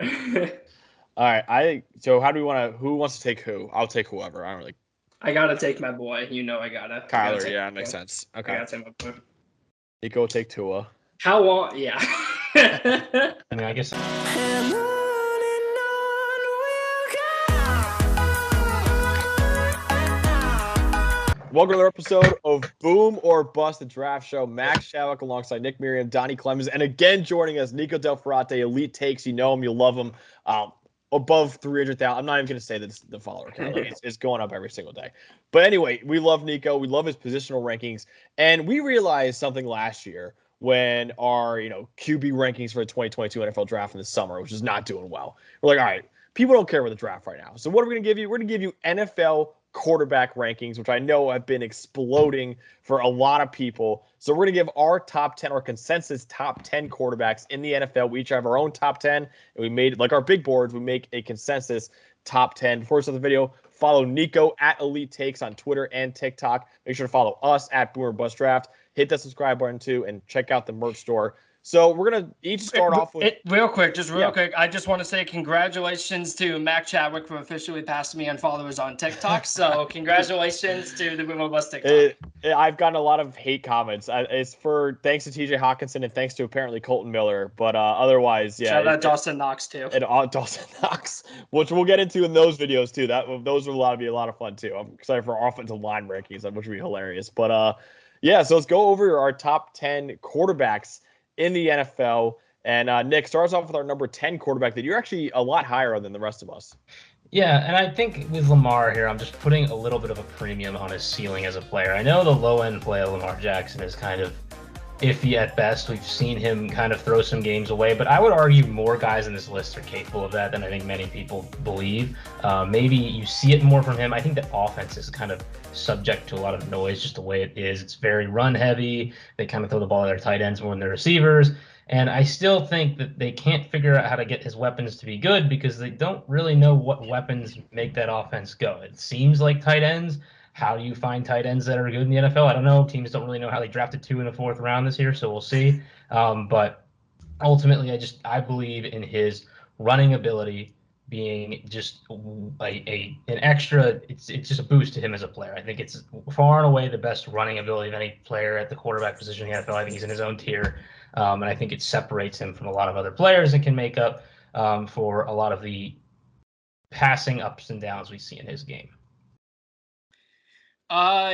All right. So how do we want to? Who wants to take who? I'll take whoever. I don't really. I gotta take my boy. I gotta Kyler. take Yeah, my makes boy. sense. I Okay. gotta take my boy. Nico will take Tua. How long? Yeah. I mean, I guess Welcome to another episode of Boom or Bust, the draft show. Max Chadwick alongside Nick Merriam, Donny Clemons, and again joining us, Nico Delfrate, Elite Takes. You know him, you love him. Above 300,000. I'm not even going to say that the follower count. Like, it's going up every single day. But anyway, we love Nico. We love his positional rankings. And we realized something last year when our, QB rankings for the 2022 NFL draft in the summer, which is not doing well. We're like, all right, people don't care about the draft right now. So what are we going to give you? We're going to give you NFL quarterback rankings, which I know have been exploding for a lot of people. So we're going to give our top 10 or consensus top 10 quarterbacks in the NFL. We each have our own top 10, and we made, like our big boards, we make a consensus top 10. Before we start the video, follow Nico at Elite Takes on Twitter and TikTok. Make sure to follow us at Boomer Bust Draft. Hit that subscribe button too, and check out the merch store. So we're going to each start off with... real quick. I just want to say congratulations to Max Chadwick for officially passing me on followers on TikTok. So congratulations to the Boomer Bust TikTok. I've gotten a lot of hate comments. It's for thanks to TJ Hawkinson and thanks to apparently Colton Miller. But otherwise, yeah. Shout out Dawson Knox too. And Dawson Knox, which we'll get into in those videos too. Those will be a lot of fun too. I'm excited for our offensive line rankings, which will be hilarious. But yeah, so let's go over our top 10 quarterbacks in the NFL. And Nick, starts off with our number 10 quarterback that you're actually a lot higher than the rest of us. Yeah, and I think with Lamar here, I'm just putting a little bit of a premium on his ceiling as a player. I know the low-end play of Lamar Jackson is kind of iffy at best. We've seen him kind of throw some games away, but I would argue more guys in this list are capable of that than I think many people believe. Maybe you see it more from him. I think the offense is kind of subject to a lot of noise, just the way it is. It's very run-heavy. They kind of throw the ball at their tight ends more than their receivers. And I still think that they can't figure out how to get his weapons to be good because they don't really know what weapons make that offense go. It seems like tight ends. How do you find tight ends that are good in the NFL? I don't know. Teams don't really know how they drafted 2 in the 4th round this year, so we'll see. But ultimately, I believe in his running ability being just an extra. It's just a boost to him as a player. I think it's far and away the best running ability of any player at the quarterback position in the NFL. I think he's in his own tier. And I think it separates him from a lot of other players and can make up for a lot of the passing ups and downs we see in his game. I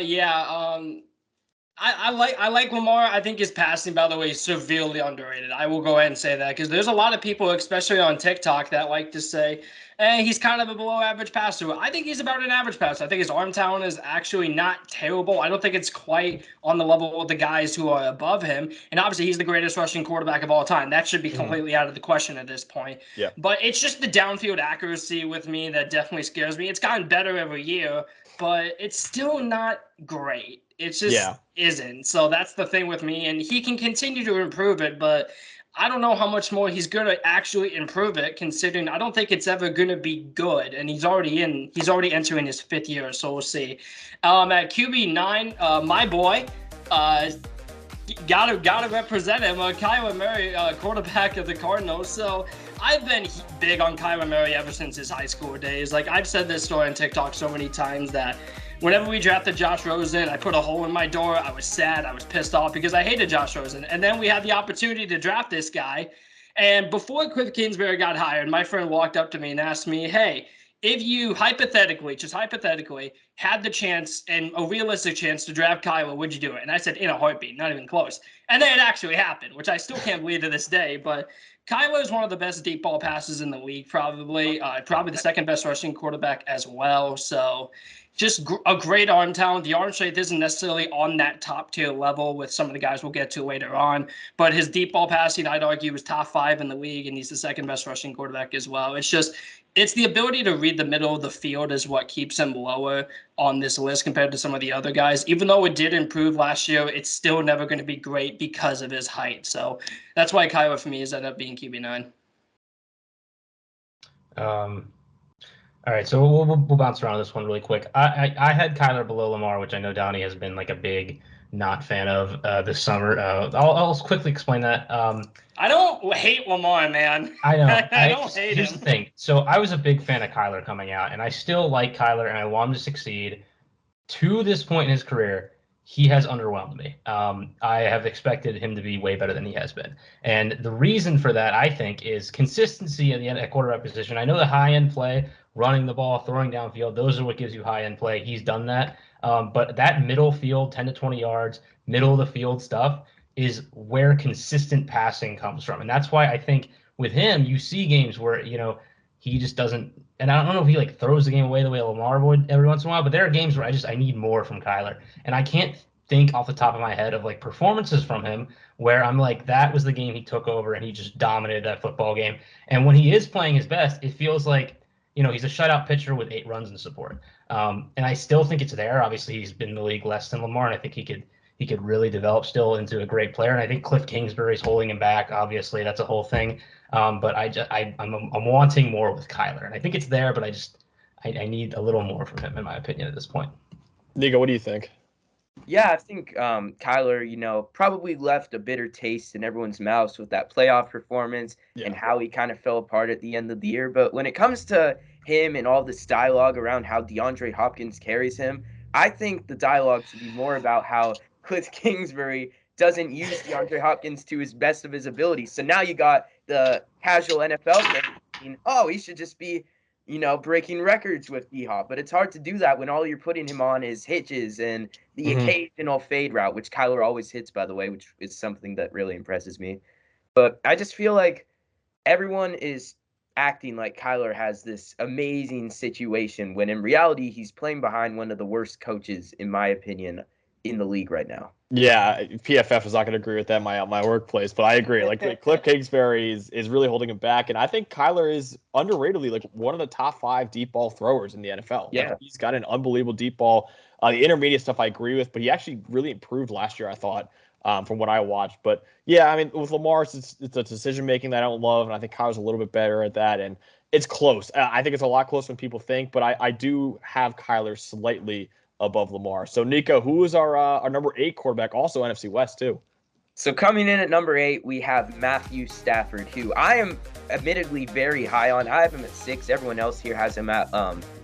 like Lamar. I think his passing, by the way, is severely underrated. I will go ahead and say that because there's a lot of people, especially on TikTok, that like to say, he's kind of a below average passer. I think he's about an average passer. I think his arm talent is actually not terrible. I don't think it's quite on the level of the guys who are above him. And obviously, he's the greatest rushing quarterback of all time. That should be completely out of the question at this point. Yeah. But it's just the downfield accuracy with me that definitely scares me. It's gotten better every year, but it's still not great. It just isn't. So that's the thing with me. And he can continue to improve it, but I don't know how much more he's going to actually improve it, considering I don't think it's ever going to be good. And he's already entering his 5th year, so we'll see. At QB9, my boy, gotta represent him. Kyler Murray, quarterback of the Cardinals. So I've been big on Kyler Murray ever since his high school days. Like, I've said this story on TikTok so many times that whenever we drafted Josh Rosen, I put a hole in my door. I was sad. I was pissed off because I hated Josh Rosen. And then we had the opportunity to draft this guy. And before Cliff Kingsbury got hired, my friend walked up to me and asked me, hey, if you hypothetically, had the chance and a realistic chance to draft Kyler, would you do it? And I said, in a heartbeat, not even close. And then it actually happened, which I still can't believe to this day. But Kyler is one of the best deep ball passes in the league, probably the second best rushing quarterback as well. So just a great arm talent. The arm strength isn't necessarily on that top tier level with some of the guys we'll get to later on, but his deep ball passing, I'd argue, is top 5 in the league, and he's the second best rushing quarterback as well. It's the ability to read the middle of the field is what keeps him lower on this list compared to some of the other guys. Even though it did improve last year, it's still never going to be great because of his height. So that's why Kyler for me has ended up being QB9. All right, so we'll bounce around this one really quick. I had Kyler below Lamar, which I know Donny has been like a big not fan of this summer. I'll quickly explain that. I don't hate Lamar, man. I know. I don't hate Here's him. the thing. So I was a big fan of Kyler coming out, and I still like Kyler, and I want him to succeed. To this point in his career, he has underwhelmed me. I have expected him to be way better than he has been. And the reason for that, I think, is consistency at quarterback position. I know the high-end play, running the ball, throwing downfield, those are what gives you high-end play. He's done that. But that middle field, 10 to 20 yards, middle of the field stuff is where consistent passing comes from. And that's why I think with him, you see games where, he just doesn't, and I don't know if he like throws the game away the way Lamar would every once in a while, but there are games where I need more from Kyler. And I can't think off the top of my head of like performances from him where I'm like, that was the game he took over and he just dominated that football game. And when he is playing his best, it feels like, he's a shutout pitcher with 8 runs in support. And I still think it's there. Obviously, he's been in the league less than Lamar, and I think he could really develop still into a great player. And I think Cliff Kingsbury's holding him back. Obviously, that's a whole thing. But I'm wanting more with Kyler, and I think it's there, but I need a little more from him, in my opinion, at this point. Nico, what do you think? Yeah, I think Kyler, probably left a bitter taste in everyone's mouths with that playoff performance and how he kind of fell apart at the end of the year. But when it comes to him and all this dialogue around how DeAndre Hopkins carries him, I think the dialogue should be more about how Cliff Kingsbury doesn't use DeAndre Hopkins to his best of his ability. So now you got the casual NFL fan thinking, oh, he should just be, breaking records with D-Hop. But it's hard to do that when all you're putting him on is hitches and the occasional fade route, which Kyler always hits, by the way, which is something that really impresses me. But I just feel like everyone is acting like Kyler has this amazing situation when in reality he's playing behind one of the worst coaches, in my opinion, in the league right now. Yeah, PFF is not going to agree with that in my workplace, but I agree. Like Cliff Kingsbury is really holding him back, and I think Kyler is underratedly like one of the top 5 deep ball throwers in the NFL. Yeah, like, he's got an unbelievable deep ball. The intermediate stuff I agree with, but he actually really improved last year, I thought, from what I watched. But yeah, I mean, with Lamar, it's a decision making that I don't love, and I think Kyler's a little bit better at that, and it's close. I think it's a lot closer than people think, but I do have Kyler slightly above Lamar. So Nico, who is our number 8 quarterback, also NFC West too? So coming in at number 8, we have Matthew Stafford, who I am admittedly very high on. I have him at 6. Everyone else here has him at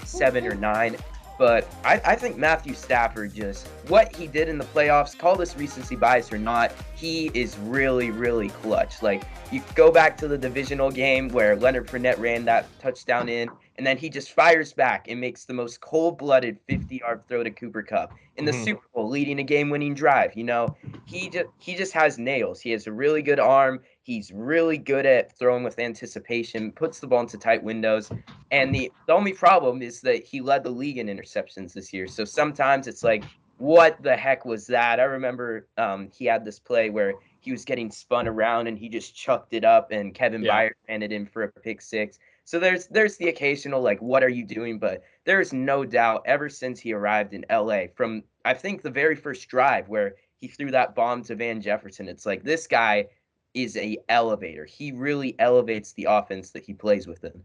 7 or 9. But I think Matthew Stafford, just what he did in the playoffs, call this recency bias or not, he is really, really clutch. Like, you go back to the divisional game where Leonard Fournette ran that touchdown in, and then he just fires back and makes the most cold-blooded 50-yard throw to Cooper Kupp in the Super Bowl, leading a game-winning drive. He just has nails. He has a really good arm. He's really good at throwing with anticipation, puts the ball into tight windows. And the only problem is that he led the league in interceptions this year. So sometimes it's like, what the heck was that? I remember he had this play where he was getting spun around and he just chucked it up and Kevin Byard ran it in for a pick 6. So there's the occasional, like, what are you doing? But there's no doubt ever since he arrived in LA, from I think the very first drive where he threw that bomb to Van Jefferson, it's like this guy is a elevator. He really elevates the offense that he plays within.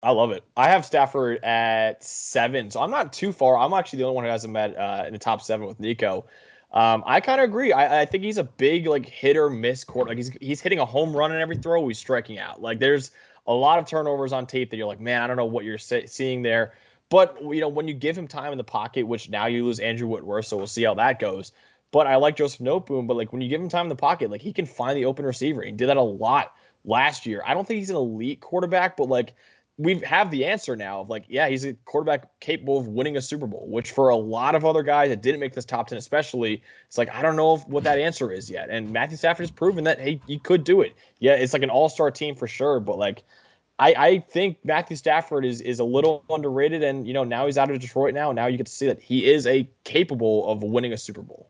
I love it. I have Stafford at 7, so I'm not too far. I'm actually the only one who has him at in the top 7 with Nico. I kind of agree. I think he's a big like hit or miss quarterback. Like he's hitting a home run in every throw. He's striking out. Like there's a lot of turnovers on tape that you're like, man, I don't know what you're seeing there. But when you give him time in the pocket, which now you lose Andrew Whitworth, so we'll see how that goes. But I like Joseph Noteboom. But like when you give him time in the pocket, like he can find the open receiver. He did that a lot last year. I don't think he's an elite quarterback, but like we have the answer now of like, yeah, he's a quarterback capable of winning a Super Bowl, which for a lot of other guys that didn't make this top 10, especially, it's like, I don't know what that answer is yet. And Matthew Stafford has proven that, hey, he could do it. Yeah, it's like an all-star team for sure. But like, I think Matthew Stafford is a little underrated. And, now he's out of Detroit now. Now you get to see that he is capable of winning a Super Bowl.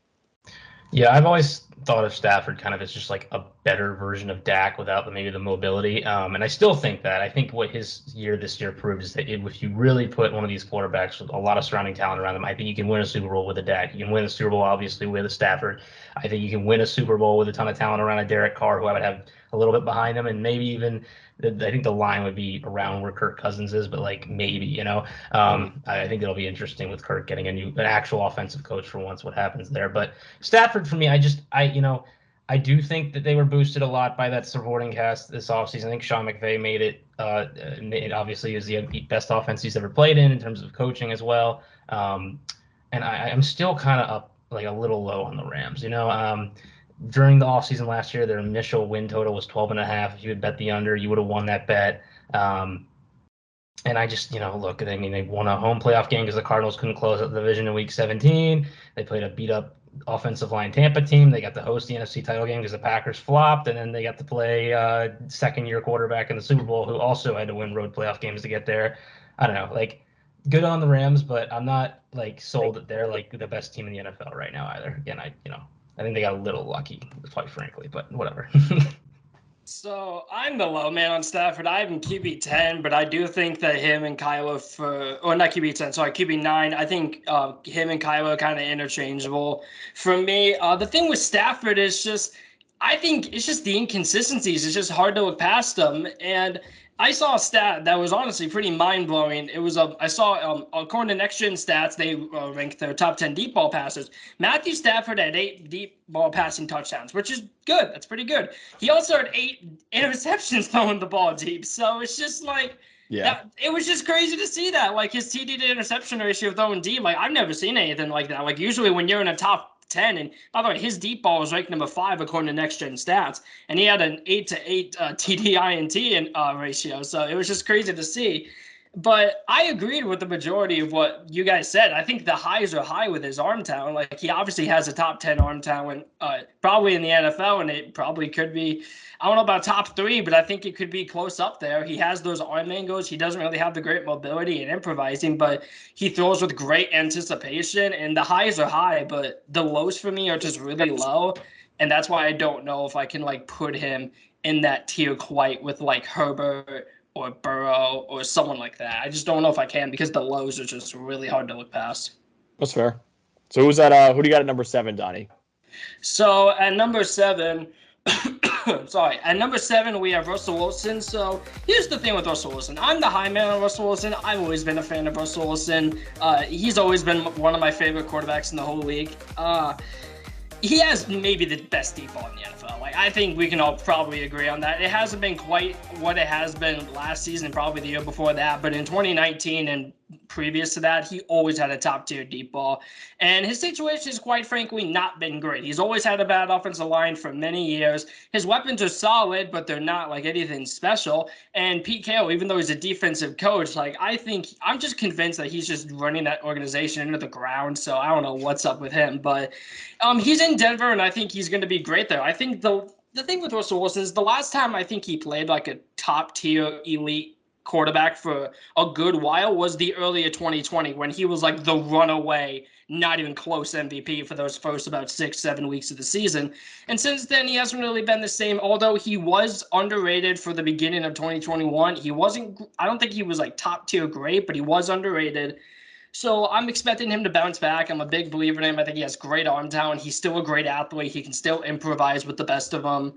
Yeah, I've always thought of Stafford kind of as just like a better version of Dak without maybe the mobility. And I still think that. I think what his year this year proved is that if you really put one of these quarterbacks with a lot of surrounding talent around them, I think you can win a Super Bowl with a Dak. You can win a Super Bowl, obviously, with a Stafford. I think you can win a Super Bowl with a ton of talent around a Derek Carr, who I would have a little bit behind him, and maybe even I think the line would be around where Kirk Cousins is, but like maybe, I think it'll be interesting with Kirk getting an actual offensive coach for once, what happens there. But Stafford, for me, I do think that they were boosted a lot by that supporting cast this offseason. I think Sean McVay made it. It obviously is the best offense he's ever played in terms of coaching as well. And I'm still kind of up like a little low on the Rams. During the offseason last year, their initial win total was 12.5. If you had bet the under, you would have won that bet. And I just, look, they won a home playoff game because the Cardinals couldn't close out the division in Week 17. They played a beat-up offensive line Tampa team. They got to host the NFC title game because the Packers flopped, and then they got to play second-year quarterback in the Super Bowl who also had to win road playoff games to get there. I don't know, good on the Rams, but I'm not sold that they're the best team in the NFL right now either. Again, I think they got a little lucky, quite frankly, but whatever. So I'm the low man on Stafford. I have him QB 10, but I do think that him and Kyler not QB 10, sorry, QB 9. I think him and Kyler are kind of interchangeable. For me, the thing with Stafford is just, I think it's just the inconsistencies. It's just hard to look past them. And I saw a stat that was honestly pretty mind-blowing. It was I saw according to Next Gen Stats, they ranked their top 10 deep ball passers. Matthew Stafford had 8 deep ball passing touchdowns, which is good. That's pretty good. He also had 8 interceptions throwing the ball deep. So it's just it was just crazy to see that. His TD to interception ratio throwing deep. I've never seen anything like that. Usually when you're in a top 10, and by the way, his deep ball was ranked number 5 according to Next Gen Stats, and he had an 8-to-8 TDINT ratio. So it was just crazy to see. But I agreed with the majority of what you guys said. I think the highs are high with his arm talent. He obviously has a top 10 arm talent, probably in the NFL, and it probably could be, I don't know about top 3, but I think it could be close up there. He has those arm angles. He doesn't really have the great mobility and improvising, but he throws with great anticipation, and the highs are high, but the lows for me are just really low, and that's why I don't know if I can put him in that tier quite with Herbert or Burrow or someone like that. I just don't know if I can because the lows are just really hard to look past. That's fair. So who's that? Who do you got at number 7, Donny? So at number 7, at number 7 we have Russell Wilson. So here's the thing with Russell Wilson. I'm the high man on Russell Wilson. I've always been a fan of Russell Wilson. He's always been one of my favorite quarterbacks in the whole league. He has maybe the best deep ball in the NFL. I think we can all probably agree on that. It hasn't been quite what it has been last season, probably the year before that. But in 2019 and previous to that, he always had a top-tier deep ball. And his situation has, quite frankly, not been great. He's always had a bad offensive line for many years. His weapons are solid, but they're not anything special. And Pete Carroll, even though he's a defensive coach, I think I'm just convinced that he's just running that organization into the ground. So I don't know what's up with him. But he's in Denver, and I think he's going to be great there. I think the thing with Russell Wilson is the last time I think he played a top-tier elite quarterback for a good while was the earlier 2020 when he was the runaway, not even close MVP for those first about 6-7 weeks of the season. And since then, he hasn't really been the same, although he was underrated for the beginning of 2021. I don't think he was top tier great, but he was underrated. So I'm expecting him to bounce back. I'm a big believer in him. I think he has great arm talent. He's still a great athlete. He can still improvise with the best of them.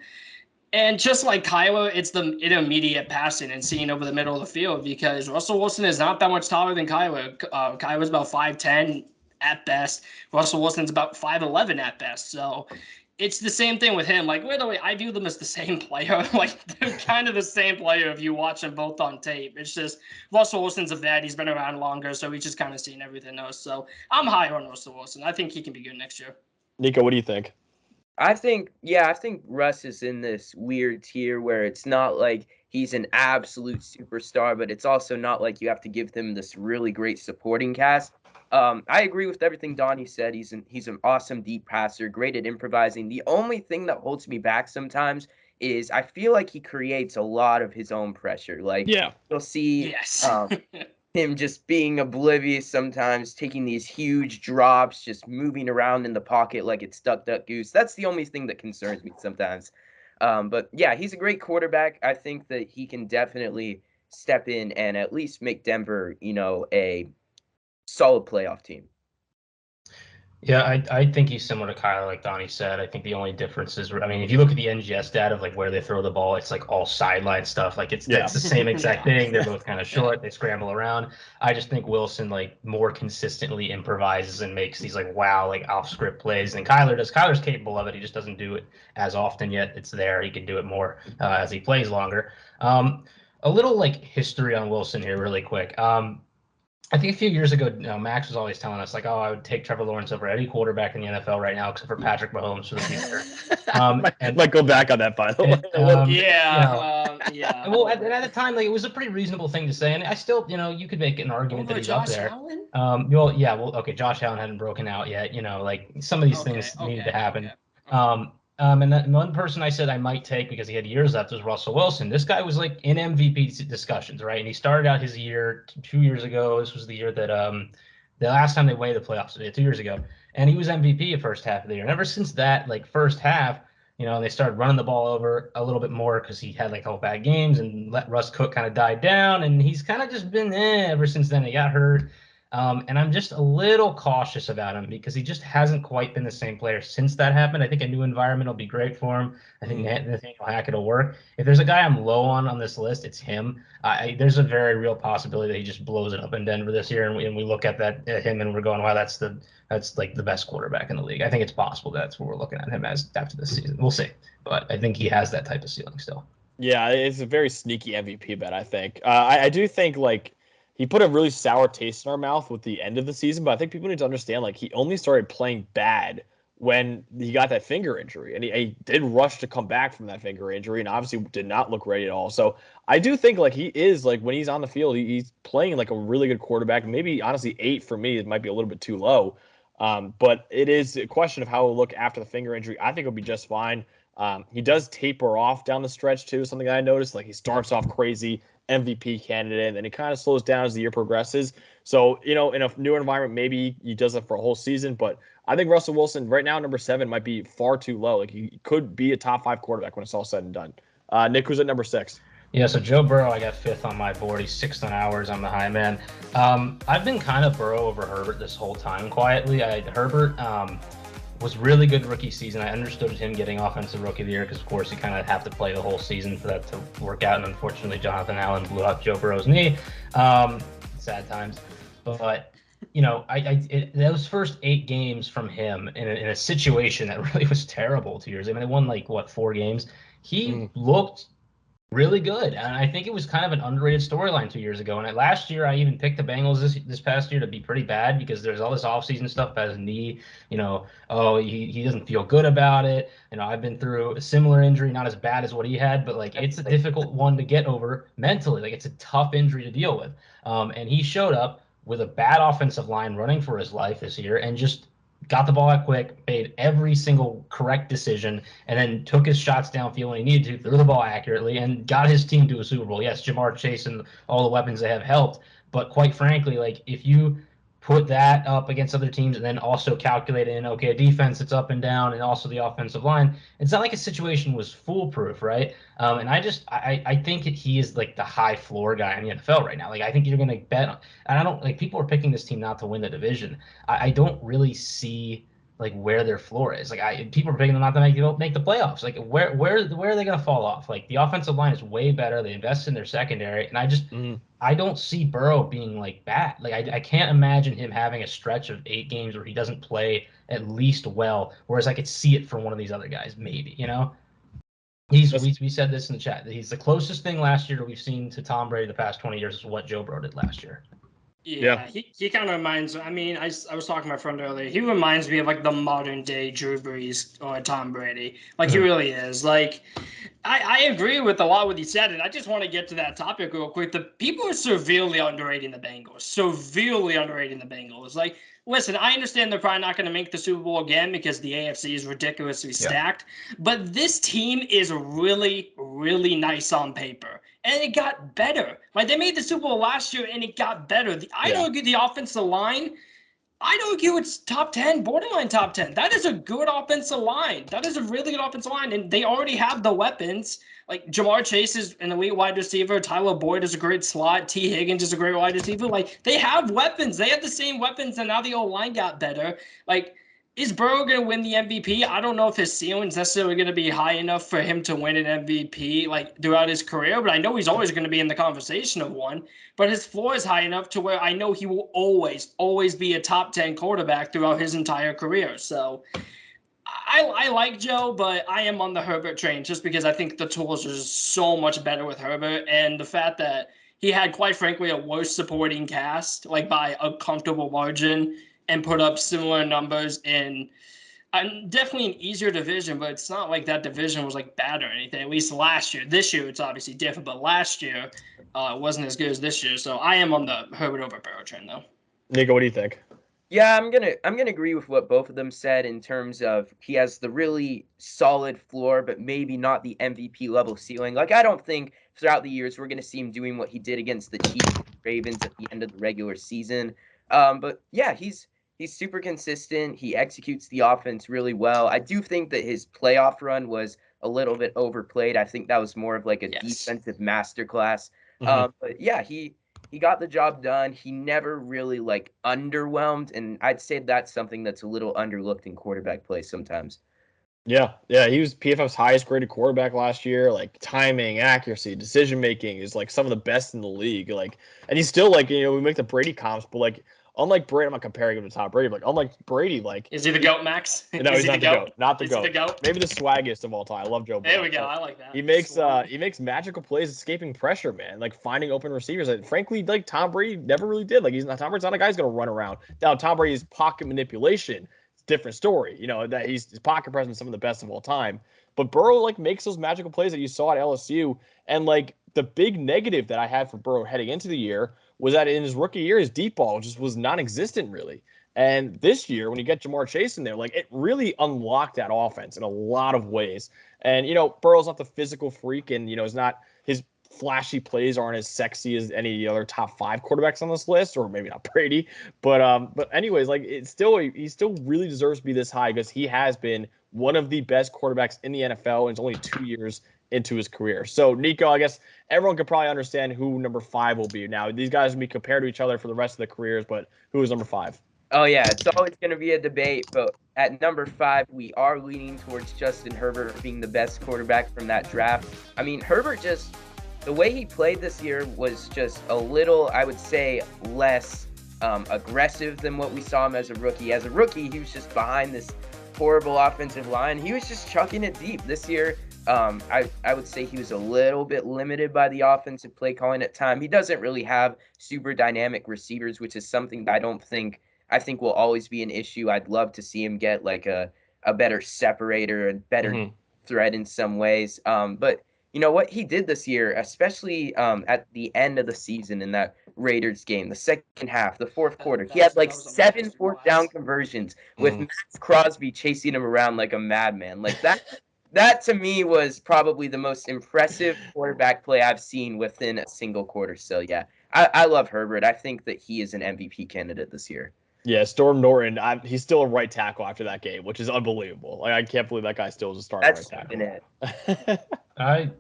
And just like Kyler, it's the intermediate passing and seeing over the middle of the field because Russell Wilson is not that much taller than Kyler. Kyler's about 5'10" at best. Russell Wilson's about 5'11" at best. So it's the same thing with him. Literally, I view them as the same player. They're kind of the same player if you watch them both on tape. It's just Russell Wilson's a vet. He's been around longer, so he's just kind of seen everything else. So I'm high on Russell Wilson. I think he can be good next year. Nico, what do you think? I think Russ is in this weird tier where it's not he's an absolute superstar, but it's also not you have to give him this really great supporting cast. I agree with everything Donny said. He's an awesome deep passer, great at improvising. The only thing that holds me back sometimes is I feel he creates a lot of his own pressure. You'll see yes. him just being oblivious sometimes, taking these huge drops, just moving around in the pocket like it's duck, duck, goose. That's the only thing that concerns me sometimes. But yeah, he's a great quarterback. I think that he can definitely step in and at least make Denver, a solid playoff team. Yeah, I think he's similar to Kyler, like Donnie said. I think the only difference is, I mean, if you look at the NGS data of like where they throw the ball, it's like all sideline stuff. Like it's Yeah. the same exact Yeah. thing. They're both kind of short. They scramble around. I just think Wilson like more consistently improvises and makes these like wow, like off script plays than Kyler does. Kyler's capable of it. He just doesn't do it as often yet. It's there. He can do it more as he plays longer. A little like history on Wilson here, really quick. I think a few years ago, Max was always telling us like, "Oh, I would take Trevor Lawrence over any quarterback in the NFL right now, except for Patrick Mahomes for the future." Might go back on that, by the way. Yeah. Well, at the time, like it was a pretty reasonable thing to say, and I still, you could make an argument Over that he's Josh up there. Allen? Okay, Josh Allen hadn't broken out yet. Like some of these things needed to happen. Okay. And then one person I said I might take because he had years left was Russell Wilson. This guy was like in MVP discussions, right? And he started out his year 2 years ago. This was the year that the last time they made the playoffs, 2 years ago, and he was MVP the first half of the year. And ever since that, like first half, they started running the ball over a little bit more because he had like a couple bad games and let Russ Cook kind of die down. And he's kind of just been ever since then. He got hurt. And I'm just a little cautious about him because he just hasn't quite been the same player since that happened. I think a new environment will be great for him. I think Nathaniel Hackett will work. If there's a guy I'm low on this list, it's him. There's a very real possibility that he just blows it up in Denver this year, and we look at him and we're going, wow, that's like the best quarterback in the league. I think it's possible that's what we're looking at him as after this season. We'll see, but I think he has that type of ceiling still. Yeah, it's a very sneaky MVP bet, I think. I do think like he put a really sour taste in our mouth with the end of the season, but I think people need to understand like he only started playing bad when he got that finger injury, and he did rush to come back from that finger injury, and obviously did not look ready at all. So I do think like he is like when he's on the field, he's playing like a really good quarterback. Maybe honestly 8 for me, it might be a little bit too low, but it is a question of how he'll look after the finger injury. I think he'll be just fine. He does taper off down the stretch too. Something I noticed, like he starts off crazy, MVP candidate, and then he kind of slows down as the year progresses. So, in a new environment, maybe he does it for a whole season. But I think Russell Wilson right now, number 7, might be far too low. Like he could be a top 5 quarterback when it's all said and done. Nick, who's at number 6? Yeah, so Joe Burrow, I got 5th on my board. He's 6th on ours. I'm the high man. I've been kind of Burrow over Herbert this whole time, quietly. Herbert was really good rookie season. I understood him getting offensive rookie of the year because, of course, you kind of have to play the whole season for that to work out. And unfortunately, Jonathan Allen blew out Joe Burrow's knee. Sad times. But, those first 8 games from him in a situation that really was terrible 2 years. I mean, they won 4 games. He looked really good, and I think it was kind of an underrated storyline 2 years ago. And last year, I even picked the Bengals this past year to be pretty bad because there's all this offseason stuff about his knee. He doesn't feel good about it. I've been through a similar injury, not as bad as what he had, but it's a difficult one to get over mentally. It's a tough injury to deal with. And he showed up with a bad offensive line running for his life this year and just got the ball out quick, made every single correct decision, and then took his shots downfield when he needed to, threw the ball accurately, and got his team to a Super Bowl. Yes, Jamar Chase and all the weapons they have helped, but quite frankly, if you put that up against other teams and then also calculate in, okay, a defense that's up and down and also the offensive line, it's not like a situation was foolproof, right? And I think he is the high floor guy in the NFL right now. I think you're going to bet on, and I don't people are picking this team not to win the division. I don't really see where their floor is. People are picking them not to make the playoffs. Where are they going to fall off? The offensive line is way better. They invest in their secondary, and I don't see Burrow being bad. I can't imagine him having a stretch of 8 games where he doesn't play at least well. Whereas I could see it from one of these other guys, maybe. We said this in the chat. He's the closest thing last year that we've seen to Tom Brady the past 20 years is what Joe Burrow did last year. Yeah. He kind of reminds. I mean, I was talking to my friend earlier. He reminds me of the modern day Drew Brees or Tom Brady. He really is. I agree with a lot of what he said, and I just want to get to that topic real quick. The people are severely underrating the Bengals. Listen, I understand they're probably not going to make the Super Bowl again because the AFC is ridiculously stacked. But this team is really, really nice on paper. And it got better. They made the Super Bowl last year, and it got better. I'd argue the offensive line, I'd argue it's top 10, borderline top 10. That is a good offensive line. That is a really good offensive line, and they already have the weapons. Jamar Chase is an elite wide receiver. Tyler Boyd is a great slot. T. Higgins is a great wide receiver. They have weapons. They have the same weapons, and now the O-line got better. Is Burrow going to win the MVP? I don't know if his ceiling's necessarily going to be high enough for him to win an MVP like throughout his career, but I know he's always going to be in the conversation of one. But his floor is high enough to where I know he will always be a top 10 quarterback throughout his entire career. So I like Joe, but I am on the Herbert train just because I think the tools are so much better with Herbert, and the fact that he had, quite frankly, a worse supporting cast, like by a comfortable margin, and put up similar numbers in definitely an easier division, but it's not like that division was like bad or anything, at least last year. This year, it's obviously different, but last year it wasn't as good as this year. So I am on the Herbert over Burrow train, though. Nico, what do you think? Yeah, I'm gonna agree with what both of them said in terms of he has the really solid floor, but maybe not the MVP level ceiling. Like, I don't think throughout the years we're gonna see him doing what he did against the Chiefs and Ravens at the end of the regular season. But yeah, he's super consistent. He executes the offense really well. I do think that his playoff run was a little bit overplayed. I think that was more of like a defensive masterclass. But yeah, he got the job done. He never really like underwhelmed, and I'd say that's something that's a little underlooked in quarterback play sometimes. Yeah, he was PFF's highest graded quarterback last year. Like timing, accuracy, decision making is like some of the best in the league. Like, and he's still like, we make the Brady comps, but like unlike Brady, I'm not comparing him to Tom Brady, but like unlike Brady, like is he the GOAT, Max? No, he's not the GOAT. Not the is GOAT. He the GOAT. Maybe the swaggiest of all time. I love Joe Burrow. There we go. I like that. He makes magical plays, escaping pressure, man. Like finding open receivers. And frankly, like Tom Brady never really did. Like Tom Brady's not a guy who's gonna run around. Now Tom Brady's pocket manipulation, it's a different story. That his pocket presence is some of the best of all time. But Burrow like makes those magical plays that you saw at LSU. And like the big negative that I had for Burrow heading into the year was that in his rookie year, his deep ball just was non-existent really. And this year, when you get Jamar Chase in there, like it really unlocked that offense in a lot of ways. And, Burrow's not the physical freak, and, it's not his flashy plays aren't as sexy as any of the other top 5 quarterbacks on this list, or maybe not Brady. But anyways, like he still really deserves to be this high because he has been one of the best quarterbacks in the NFL, and it's only 2 years into his career. So, Nico, I guess everyone could probably understand who number 5 will be. Now, these guys will be compared to each other for the rest of their careers, but who is number 5? Oh, yeah, it's always going to be a debate, but at number 5, we are leaning towards Justin Herbert being the best quarterback from that draft. I mean, Herbert the way he played this year was just a little, I would say, less aggressive than what we saw him as a rookie. As a rookie, he was just behind this horrible offensive line. He was just chucking it deep. This year, I would say he was a little bit limited by the offensive play calling at time. He doesn't really have super dynamic receivers, which is something that I think will always be an issue. I'd love to see him get like a better separator and better threat in some ways. But you know what he did this year, especially at the end of the season in that Raiders game, the second half, the fourth quarter, he had like 7 fourth down conversions with Max Crosby chasing him around like a madman. Like that to me was probably the most impressive quarterback play I've seen within a single quarter. So yeah, I love Herbert. I think that he is an MVP candidate this year. Yeah, Storm Norton. He's still a right tackle after that game, which is unbelievable. Like I can't believe that guy still is a starting right tackle. I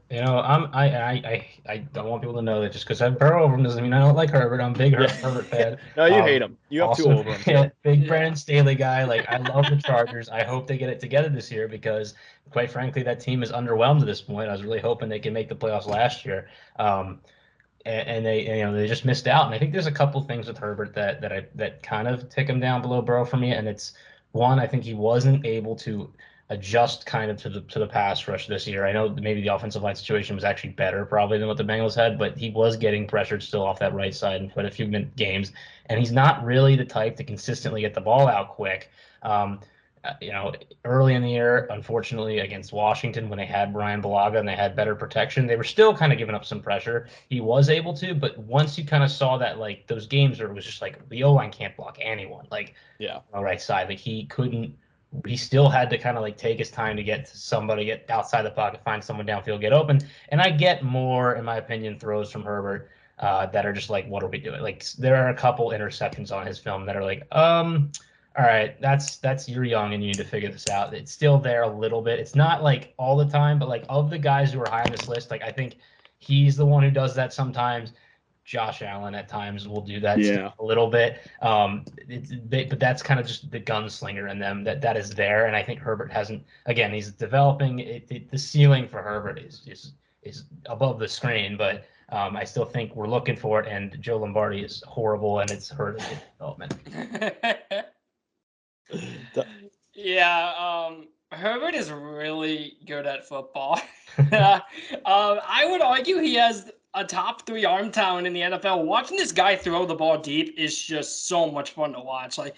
don't want people to know that just because I have Burrow over him doesn't mean I don't like Herbert. I'm a big Herbert fan. No, you hate him. You have 2 over him. Big Brandon Staley guy. Like I love the Chargers. I hope they get it together this year because, quite frankly, that team is underwhelmed at this point. I was really hoping they could make the playoffs last year. And they just missed out. And I think there's a couple things with Herbert that kind of tick him down below Burrow for me. And it's one, I think he wasn't able to adjust kind of to the pass rush this year. I know maybe the offensive line situation was actually better probably than what the Bengals had, but he was getting pressured still off that right side in quite a few games. And he's not really the type to consistently get the ball out quick. Early in the year, unfortunately, against Washington, when they had Brian Bulaga and they had better protection, they were still kind of giving up some pressure. He was able to, but once you kind of saw that, like those games where it was just like the O-line can't block anyone, like on the right side, like he still had to kind of like take his time to get to somebody, get outside the pocket, find someone downfield, get open. And I get more, in my opinion, throws from Herbert that are just like, what are we doing? Like there are a couple interceptions on his film that are like, all right, that's you're young and you need to figure this out. It's still there a little bit. It's not like all the time, but like of the guys who are high on this list, like I think he's the one who does that sometimes. Josh Allen at times will do that Yeah. a little bit. But that's kind of just the gunslinger in them that is there. And I think Herbert hasn't. Again, he's developing. The ceiling for Herbert is above the screen, but I still think we're looking for it. And Joe Lombardi is horrible, and it's hurting his development. Yeah, Herbert is really good at football. I would argue he has a top 3 arm talent in the NFL. Watching this guy throw the ball deep is just so much fun to watch. Like,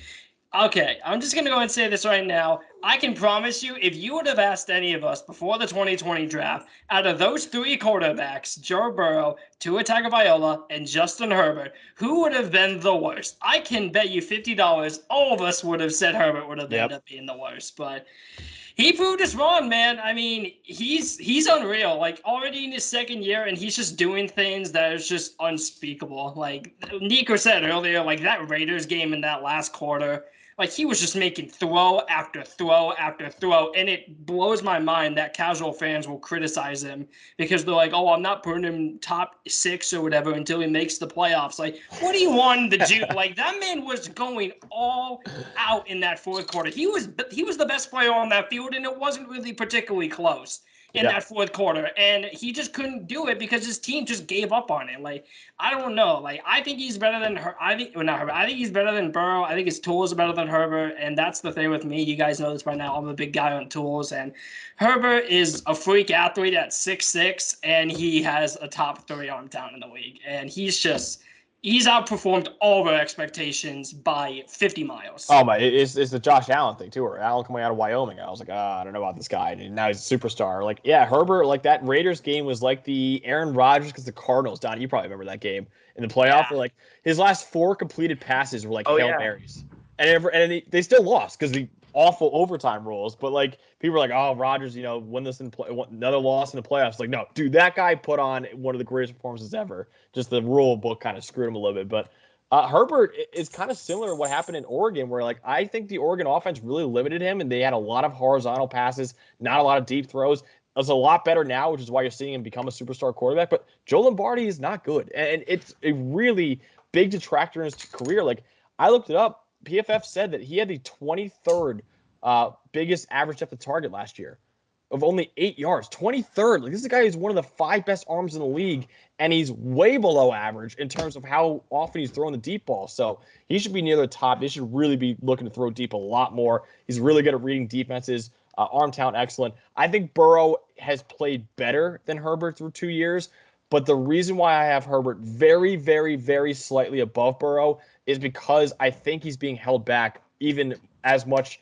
okay, I'm just going to go and say this right now. I can promise you, if you would have asked any of us before the 2020 draft, out of those 3 quarterbacks, Joe Burrow, Tua Tagovailoa, and Justin Herbert, who would have been the worst? I can bet you $50 all of us would have said Herbert would have ended up being the worst. But he proved us wrong, man. I mean, he's unreal. Like, already in his 2nd year, and he's just doing things that is just unspeakable. Like Nico said earlier, like that Raiders game in that last quarter, like he was just making throw after throw after throw, and it blows my mind that casual fans will criticize him because they're like, "Oh, I'm not putting him top 6 or whatever until he makes the playoffs." Like, what do you want to do? Like, that man was going all out in that 4th quarter. He was the best player on that field, and it wasn't really particularly close in that 4th quarter, and he just couldn't do it because his team just gave up on him. Like, I don't know. Like, I think he's better than I think he's better than Burrow. I think his tools are better than Herbert, and that's the thing with me. You guys know this by now. I'm a big guy on tools, and Herbert is a freak athlete at 6'6", and he has a top 3 arm talent in the league, and he's outperformed all of our expectations by 50 miles. Oh my! It's the Josh Allen thing too. Or Allen coming out of Wyoming. I was like, I don't know about this guy. And now he's a superstar. Like, yeah, Herbert. Like that Raiders game was like the Aaron Rodgers because the Cardinals. Donny, you probably remember that game in the playoff. Where like his last 4 completed passes were like Hail Marys, and they still lost because the awful overtime rules. But like people were like, oh, Rodgers, win this in another loss in the playoffs. Like, no, dude, that guy put on one of the greatest performances ever. Just the rule book kind of screwed him a little bit, but. Herbert is kind of similar to what happened in Oregon, where like I think the Oregon offense really limited him, and they had a lot of horizontal passes, not a lot of deep throws. It's a lot better now, which is why you're seeing him become a superstar quarterback. But Joe Lombardi is not good, and it's a really big detractor in his career. Like I looked it up, PFF said that he had the 23rd biggest average depth of target last year, of only 8 yards. 23rd. Like this is a guy who's one of the 5 best arms in the league. And he's way below average in terms of how often he's throwing the deep ball. So he should be near the top. They should really be looking to throw deep a lot more. He's really good at reading defenses. Arm talent, excellent. I think Burrow has played better than Herbert through 2 years. But the reason why I have Herbert very, very, very slightly above Burrow is because I think he's being held back even as much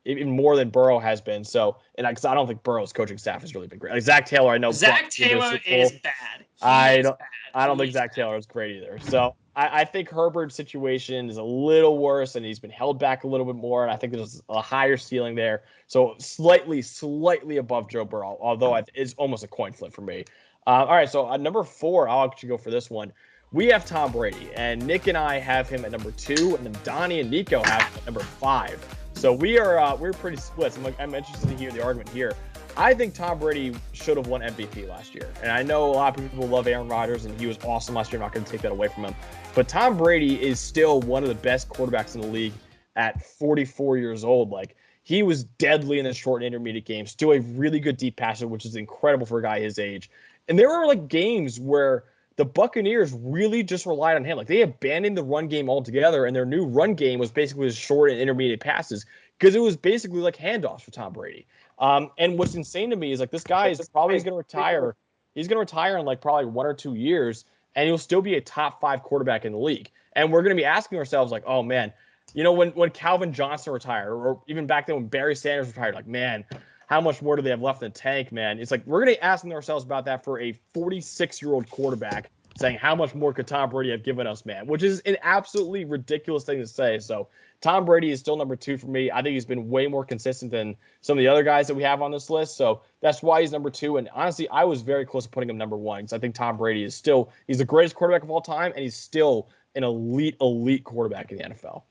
even more than Burrow has been. So, and because I don't think Burrow's coaching staff has really been great. Like Zach Taylor, I know Zach Taylor is bad. I don't think Zach Taylor is great either. So I think Herbert's situation is a little worse, and he's been held back a little bit more. And I think there's a higher ceiling there. So slightly above Joe Burrow, although it's almost a coin flip for me. All right, so number 4, I'll actually go for this one. We have Tom Brady, and Nick and I have him at number 2, and then Donny and Nico have him at number 5. So we're pretty split. So I'm interested to hear the argument here. I think Tom Brady should have won MVP last year. And I know a lot of people love Aaron Rodgers, and he was awesome last year. I'm not going to take that away from him. But Tom Brady is still one of the best quarterbacks in the league at 44 years old. Like, he was deadly in the short and intermediate games. Still a really good deep passer, which is incredible for a guy his age. And there were, like, games where the Buccaneers really just relied on him. Like, they abandoned the run game altogether, and their new run game was basically short and intermediate passes because it was basically like handoffs for Tom Brady. And what's insane to me is like this guy is probably going to retire. He's going to retire in like probably 1 or 2 years, and he'll still be a top 5 quarterback in the league. And we're going to be asking ourselves like, oh man, when Calvin Johnson retired, or even back then when Barry Sanders retired, like, man, how much more do they have left in the tank, man? It's like we're going to be asking ourselves about that for a 46-year-old quarterback, saying how much more could Tom Brady have given us, man? Which is an absolutely ridiculous thing to say. So Tom Brady is still number 2 for me. I think he's been way more consistent than some of the other guys that we have on this list. So that's why he's number 2. And honestly, I was very close to putting him number 1 because I think Tom Brady is still – he's the greatest quarterback of all time, and he's still an elite quarterback in the NFL.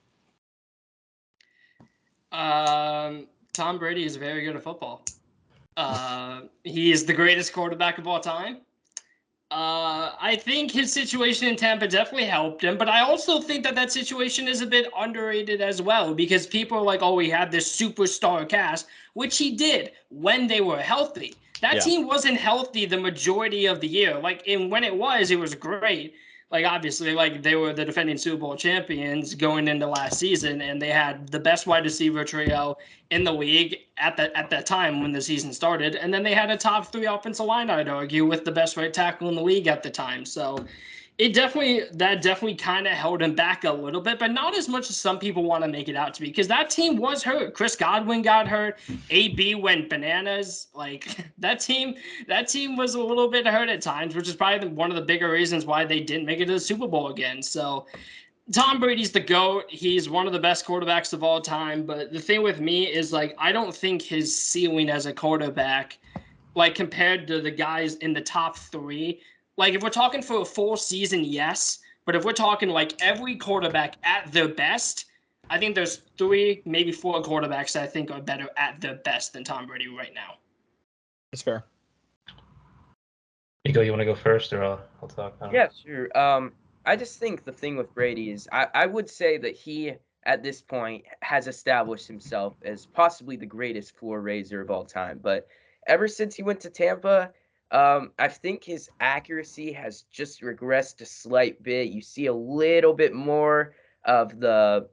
Tom Brady is very good at football. He is the greatest quarterback of all time. I I think his situation in Tampa definitely helped him, but I also think that situation is a bit underrated as well because people are like, oh, he had this superstar cast, which he did when they were healthy. That team wasn't healthy the majority of the year. Like, and when it was great. Like, obviously, like, they were the defending Super Bowl champions going into last season, and they had the best wide receiver trio in the league at that time when the season started. And then they had a top 3 offensive line, I'd argue, with the best right tackle in the league at the time. So that definitely kind of held him back a little bit, but not as much as some people want to make it out to be, because that team was hurt. Chris Godwin got hurt. AB went bananas. Like, that team was a little bit hurt at times, which is probably one of the bigger reasons why they didn't make it to the Super Bowl again. So Tom Brady's the GOAT. He's one of the best quarterbacks of all time. But the thing with me is, like, I don't think his ceiling as a quarterback, like, compared to the guys in the top 3, like, if we're talking for a full season, yes. But if we're talking, like, every quarterback at their best, I think there's 3, maybe 4 quarterbacks that I think are better at their best than Tom Brady right now. That's fair. Nico, you want to go first, or I'll talk? Yeah, sure. I just think the thing with Brady is I would say that he, at this point, has established himself as possibly the greatest floor raiser of all time. But ever since he went to Tampa, I think his accuracy has just regressed a slight bit. You see a little bit more of the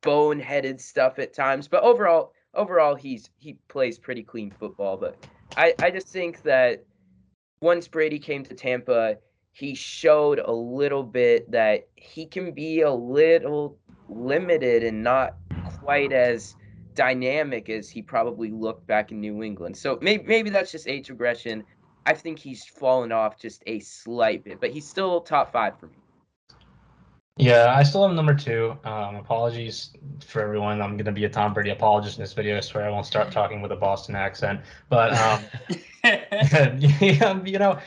boneheaded stuff at times, but overall he plays pretty clean football. But I just think that once Brady came to Tampa, he showed a little bit that he can be a little limited and not quite as dynamic as he probably looked back in New England. So maybe that's just age regression. I think he's fallen off just a slight bit, but he's still top 5 for me. Yeah, I still have number 2. Apologies for everyone. I'm going to be a Tom Brady apologist in this video. I swear I won't start talking with a Boston accent. But, you know,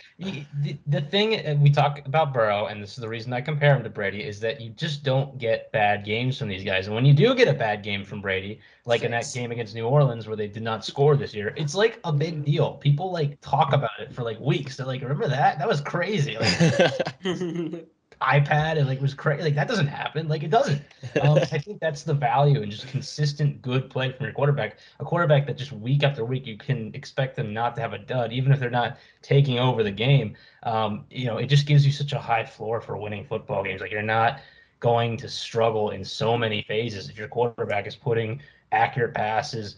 the thing we talk about Burrow, and this is the reason I compare him to Brady, is that you just don't get bad games from these guys. And when you do get a bad game from Brady, like in that game against New Orleans where they did not score this year, it's like a big deal. People like talk about it for like weeks. They're like, remember that? That was crazy. Like, iPad and like was crazy. Like, that doesn't happen. Like, it doesn't. I think that's the value in just consistent good play from your quarterback. A quarterback that just week after week you can expect them not to have a dud, even if they're not taking over the game. It just gives you such a high floor for winning football games. Like, you're not going to struggle in so many phases if your quarterback is putting accurate passes,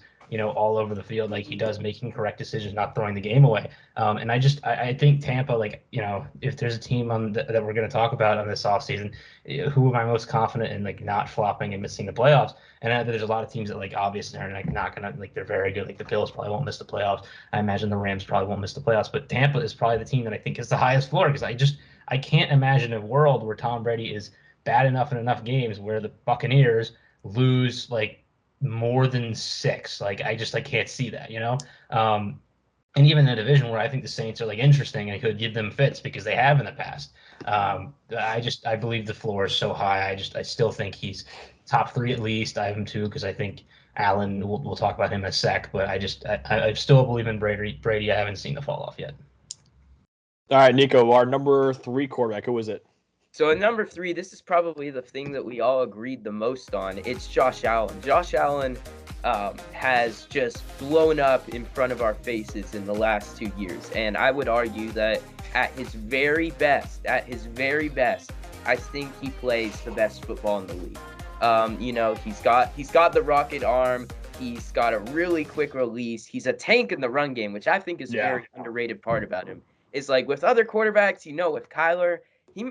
all over the field like he does, making correct decisions, not throwing the game away. And I think Tampa, like, if there's a team that we're going to talk about on this offseason, who am I most confident in, like, not flopping and missing the playoffs? And I know there's a lot of teams that, like, obviously are like not going to, like, they're very good. Like, the Bills probably won't miss the playoffs. I imagine the Rams probably won't miss the playoffs. But Tampa is probably the team that I think is the highest floor, because I can't imagine a world where Tom Brady is bad enough in enough games where the Buccaneers lose, like, more than 6. Like, I can't see that, and even the division where I think the Saints are, like, interesting and could give them fits because they have in the past. I believe the floor is so high. I still think he's top 3 at least. I have him 2 because I think Allen, we'll talk about him in a sec, but I still believe in Brady. I haven't seen the fall off yet. All right, Nico, our number 3 quarterback, who is it? So at number 3, this is probably the thing that we all agreed the most on. It's Josh Allen. Josh Allen has just blown up in front of our faces in the last 2 years. And I would argue that at his very best, I think he plays the best football in the league. He's got the rocket arm. He's got a really quick release. He's a tank in the run game, which I think is a very underrated part about him. It's like with other quarterbacks, with Kyler,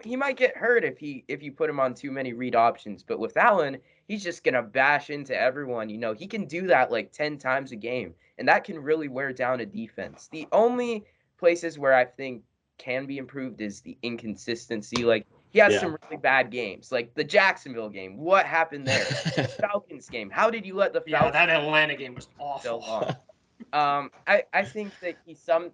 he might get hurt if you put him on too many read options. But with Allen, he's just going to bash into everyone. He can do that like 10 times a game, and that can really wear down a defense. The only places where I think can be improved is the inconsistency. Like, he has some really bad games, like the Jacksonville game. What happened there? Falcons game. How did you let the Falcons? Yeah, that Atlanta game was awful. So long. I think that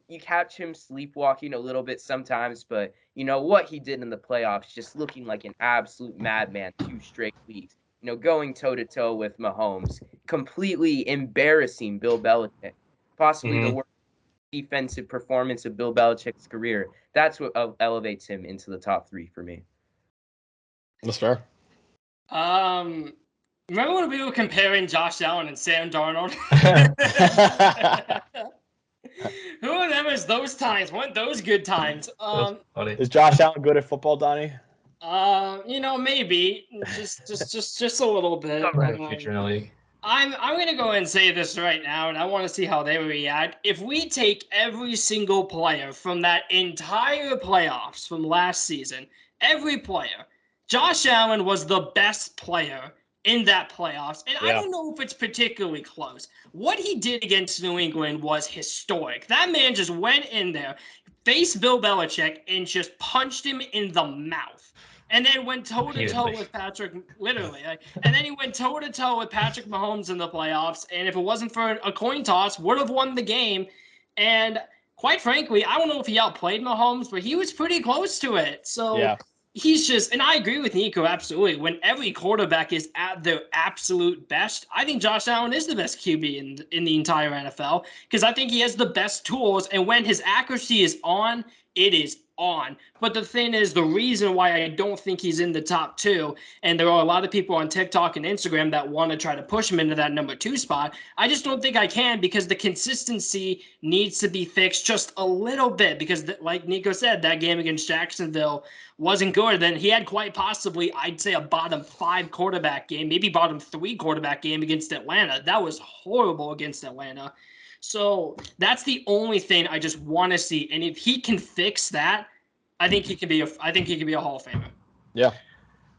you catch him sleepwalking a little bit sometimes, but what he did in the playoffs, just looking like an absolute madman 2 straight weeks. Going toe to toe with Mahomes, completely embarrassing Bill Belichick, possibly the worst defensive performance of Bill Belichick's career. That's what elevates him into the top 3 for me. That's fair. Remember when we were comparing Josh Allen and Sam Darnold? Who remembers those times? Weren't those good times? Is Josh Allen good at football, Donny? Maybe just a little bit. Future in the league. I'm gonna go and say this right now, and I want to see how they react. If we take every single player from that entire playoffs from last season, every player, Josh Allen was the best player in that playoffs, and I don't know if it's particularly close. What he did against New England was historic. That man just went in there, faced Bill Belichick, and just punched him in the mouth. And then went toe-to-toe with Patrick, literally. And then he went toe-to-toe with Patrick Mahomes in the playoffs. And if it wasn't for a coin toss, would have won the game. And quite frankly, I don't know if he outplayed Mahomes, but he was pretty close to it. So he's just – and I agree with Nico, absolutely. When every quarterback is at their absolute best, I think Josh Allen is the best QB in the entire NFL because I think he has the best tools. And when his accuracy is on, it is on. But the thing is, the reason why I don't think he's in the top 2, and there are a lot of people on TikTok and Instagram that want to try to push him into that number 2 spot, I just don't think I can because the consistency needs to be fixed just a little bit because, like Nico said, that game against Jacksonville wasn't good. Then he had quite possibly, I'd say, a bottom 5 quarterback game, maybe bottom 3 quarterback game against Atlanta. That was horrible against Atlanta. So that's the only thing I just want to see. And if he can fix that, I think he can be a Hall of Famer. Yeah.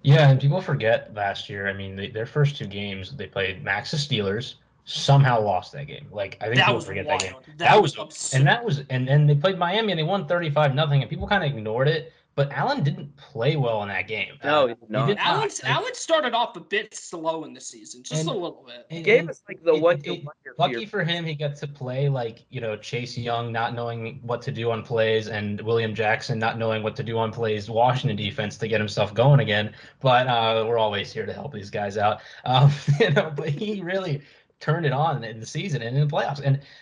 Yeah, and people forget last year. I mean, their first 2 games, they played Max's Steelers, somehow lost that game. Like I think people forget that game. That was absurd. And they played Miami and they won 35-0, and people kind of ignored it. But Allen didn't play well in that game. No, he did not. Allen started off a bit slow in the season, just a little bit. He gave us like the lucky for him, he got to play Chase Young not knowing what to do on plays and William Jackson not knowing what to do on plays, Washington defense to get himself going again. But we're always here to help these guys out. But he really turned it on in the season and in the playoffs.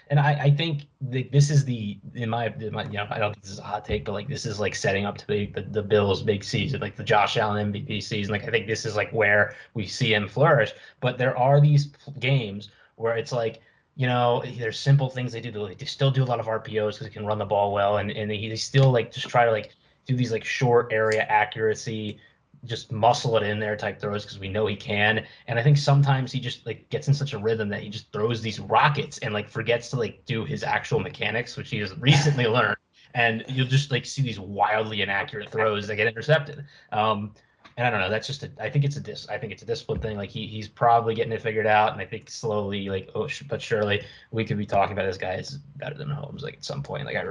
And I think this is in my I don't think this is a hot take, but like this is like setting up to be the Bills' big season, like the Josh Allen MVP season. Like I think this is like where we see him flourish. But there are these games where it's like, there's simple things they do. They still do a lot of RPOs because he can run the ball well, and they still like just try to like do these like short area accuracy, just muscle it in there type throws because we know he can. And I think sometimes he just like gets in such a rhythm that he just throws these rockets and like forgets to like do his actual mechanics, which he has recently learned. And you'll just like see these wildly inaccurate throws that get intercepted. And I don't know. That's just I think it's a discipline thing. Like he's probably getting it figured out, and I think slowly, but surely, we could be talking about this guy is better than Mahomes. Like at some point, like I